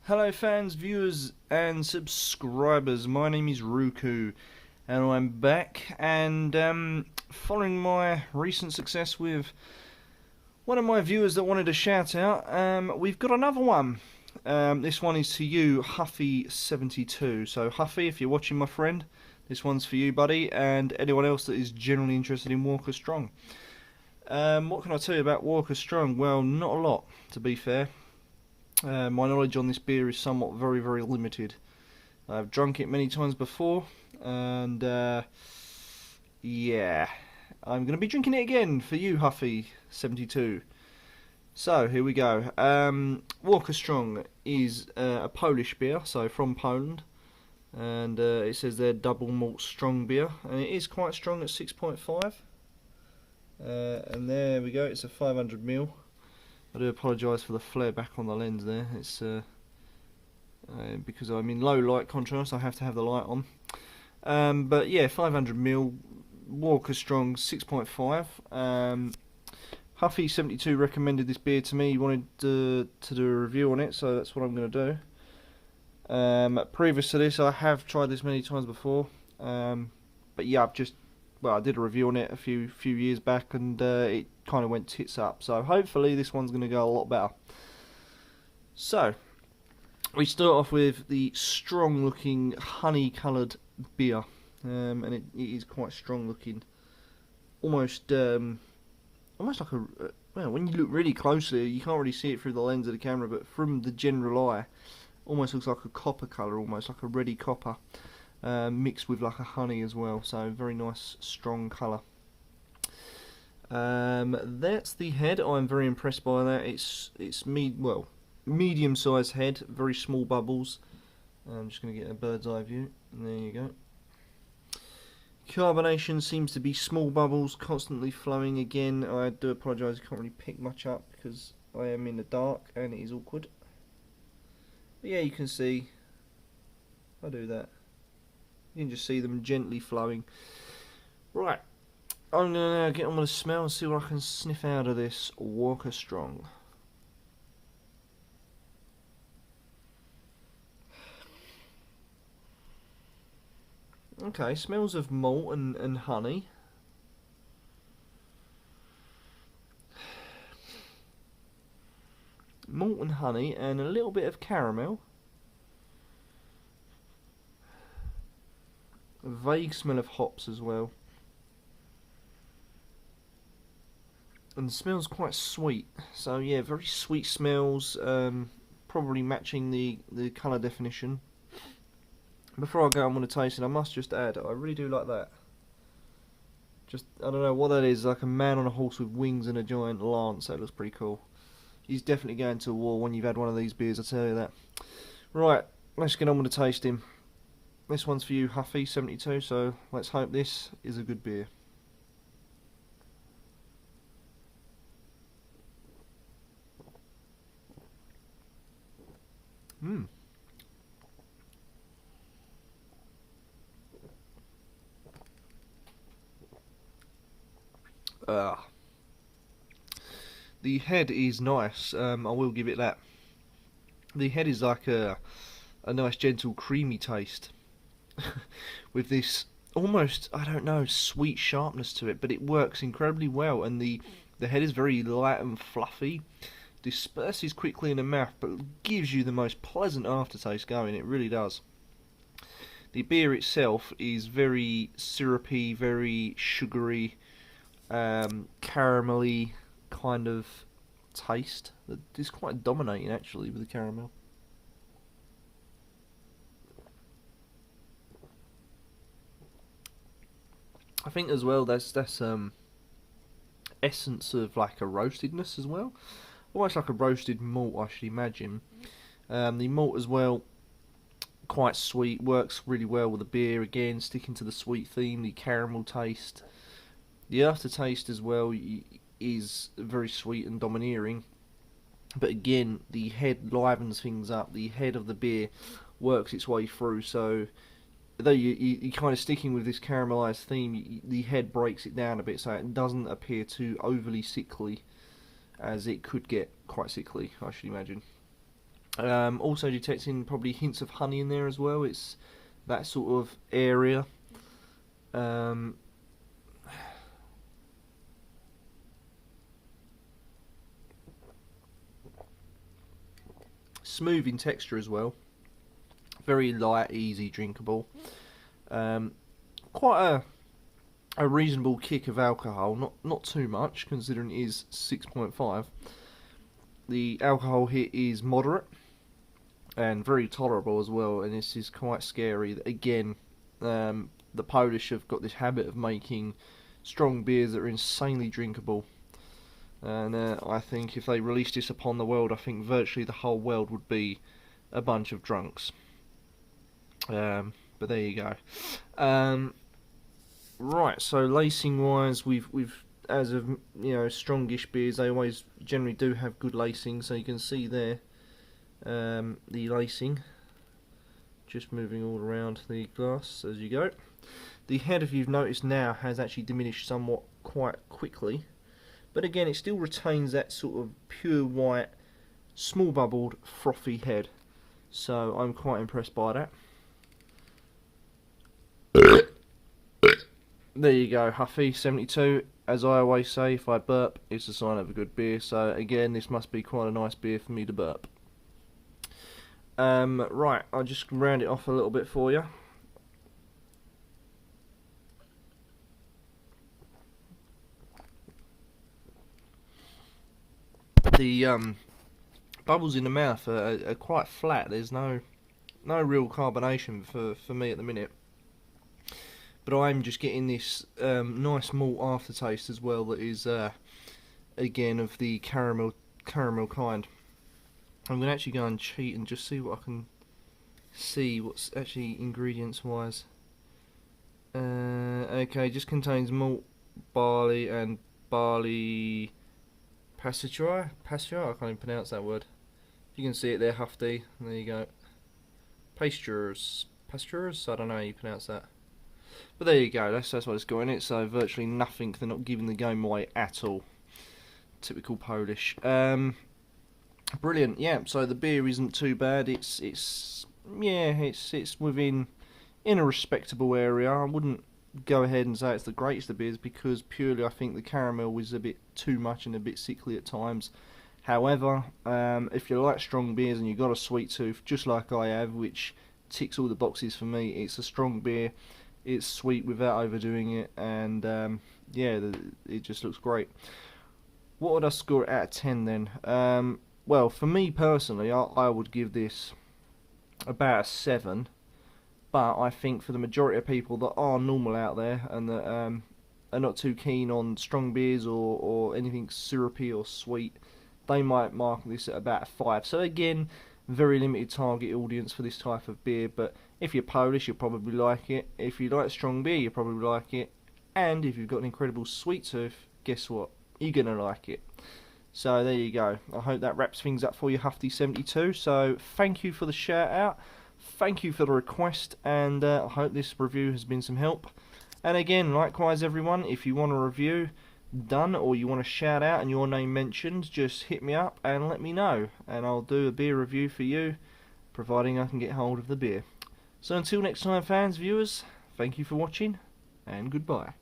Hello fans, viewers and subscribers, my name is Ruku and I'm back and following my recent success with one of my viewers that wanted a shout out, we've got another one. This one is to you, Huffy72. So Huffy, if you're watching my friend, this one's for you buddy, and anyone else that is generally interested in Warka Strong. What can I tell you about Warka Strong? Well, not a lot, to be fair. My knowledge on this beer is somewhat very limited. I've drunk it many times before, and yeah, I'm going to be drinking it again for you, Huffy72. So here we go. Warka Strong is a Polish beer, so from Poland, and it says they're double malt strong beer, and it is quite strong at 6.5. And there we go. It's a 500ml. I do apologise for the flare back on the lens there. It's because I'm in low light contrast, I have to have the light on. But yeah, 500ml, Warka Strong 6.5. Huffy72 recommended this beer to me. He wanted to do a review on it, so that's what I'm going to do. Previous to this, I have tried this many times before. But yeah, I did a review on it a few years back, and it kind of went tits up. So hopefully this one's going to go a lot better. So we start off with the strong-looking honey-coloured beer, and it is quite strong-looking, almost like a well. When you look really closely, you can't really see it through the lens of the camera, but from the general eye, almost looks like a copper colour, almost like a reddy copper. Mixed with like a honey as well, so very nice strong colour. That's the head. I'm very impressed by that. It's medium sized head, very small bubbles. I'm just going to get a bird's eye view. There you go. Carbonation seems to be small bubbles constantly flowing. Again, I do apologise, I can't really pick much up because I am in the dark and it is awkward. But yeah, you can see if I do that, you can just see them gently flowing. Right, I'm going to now get on with the smell and see what I can sniff out of this Warka Strong. Okay, smells of malt and honey. Malt and honey and a little bit of caramel. A vague smell of hops as well, and the smell's quite sweet. So yeah, very sweet smells, probably matching the colour definition. Before I go on with the tasting, I must just add, I really do like that. I don't know what that is, like a man on a horse with wings and a giant lance. That looks pretty cool. He's definitely going to war when you've had one of these beers, I tell you that. Right, let's get on with the tasting. This one's for you, Huffy72, so let's hope this is a good beer. The head is nice, I will give it that. The head is like a nice gentle creamy taste with this almost, I don't know, sweet sharpness to it, but it works incredibly well, and the head is very light and fluffy, disperses quickly in the mouth, but gives you the most pleasant aftertaste going. It really does. The beer itself is very syrupy, very sugary, caramelly kind of taste that is quite dominating actually with the caramel. I think as well that's essence of like a roastedness as well, almost like a roasted malt, I should imagine. The malt as well, quite sweet, works really well with the beer, again sticking to the sweet theme. The caramel taste, the aftertaste as well is very sweet and domineering, but again the head livens things up. The head of the beer works its way through, so though you're kind of sticking with this caramelised theme, the head breaks it down a bit so it doesn't appear too overly sickly, as it could get quite sickly, I should imagine. Also detecting probably hints of honey in there as well. It's that sort of area. Smooth in texture as well. Very light, easy, drinkable. Quite a reasonable kick of alcohol. Not too much considering it is 6.5. The alcohol hit is moderate and very tolerable as well. And this is quite scary. Again, the Polish have got this habit of making strong beers that are insanely drinkable. And I think if they released this upon the world, I think virtually the whole world would be a bunch of drunks. But there you go. Right, so lacing wise, we've as of strongish beers, they always generally do have good lacing. So you can see there the lacing, just moving all around the glass as you go. The head, if you've noticed now, has actually diminished somewhat quite quickly. But again, it still retains that sort of pure white, small bubbled, frothy head. So I'm quite impressed by that. There you go, Huffy 72. As I always say, if I burp, it's a sign of a good beer. So again, this must be quite a nice beer for me to burp. Right, I'll just round it off a little bit for you. The bubbles in the mouth are quite flat. There's no real carbonation for me at the minute. But I'm just getting this nice malt aftertaste as well that is again of the caramel kind. I'm going to actually go and cheat and just see what I can see what's actually ingredients wise. Okay, just contains malt, barley and barley pasture. I can't even pronounce that word. You can see it there, Hufty. There you go. Pastures. I don't know how you pronounce that. But there you go. That's what it's got in it. So virtually nothing. They're not giving the game away at all. Typical Polish. Brilliant. Yeah. So the beer isn't too bad. It's within in a respectable area. I wouldn't go ahead and say it's the greatest of beers because purely I think the caramel was a bit too much and a bit sickly at times. However, if you like strong beers and you've got a sweet tooth, just like I have, which ticks all the boxes for me, it's a strong beer. It's sweet without overdoing it, and yeah, it just looks great. What would I score it out of 10 then? Well, for me personally, I would give this about a 7. But I think for the majority of people that are normal out there and that are not too keen on strong beers or anything syrupy or sweet, they might mark this at about a 5. So again, very limited target audience for this type of beer, but if you're Polish, you'll probably like it. If you like strong beer, you'll probably like it. And if you've got an incredible sweet tooth, guess what? You're going to like it. So there you go. I hope that wraps things up for you, Hufty72. So thank you for the shout out. Thank you for the request, and I hope this review has been some help. And again, likewise everyone, if you want a review done or you want a shout out and your name mentioned, just hit me up and let me know, and I'll do a beer review for you, providing I can get hold of the beer. So until next time, fans, viewers, thank you for watching, and goodbye.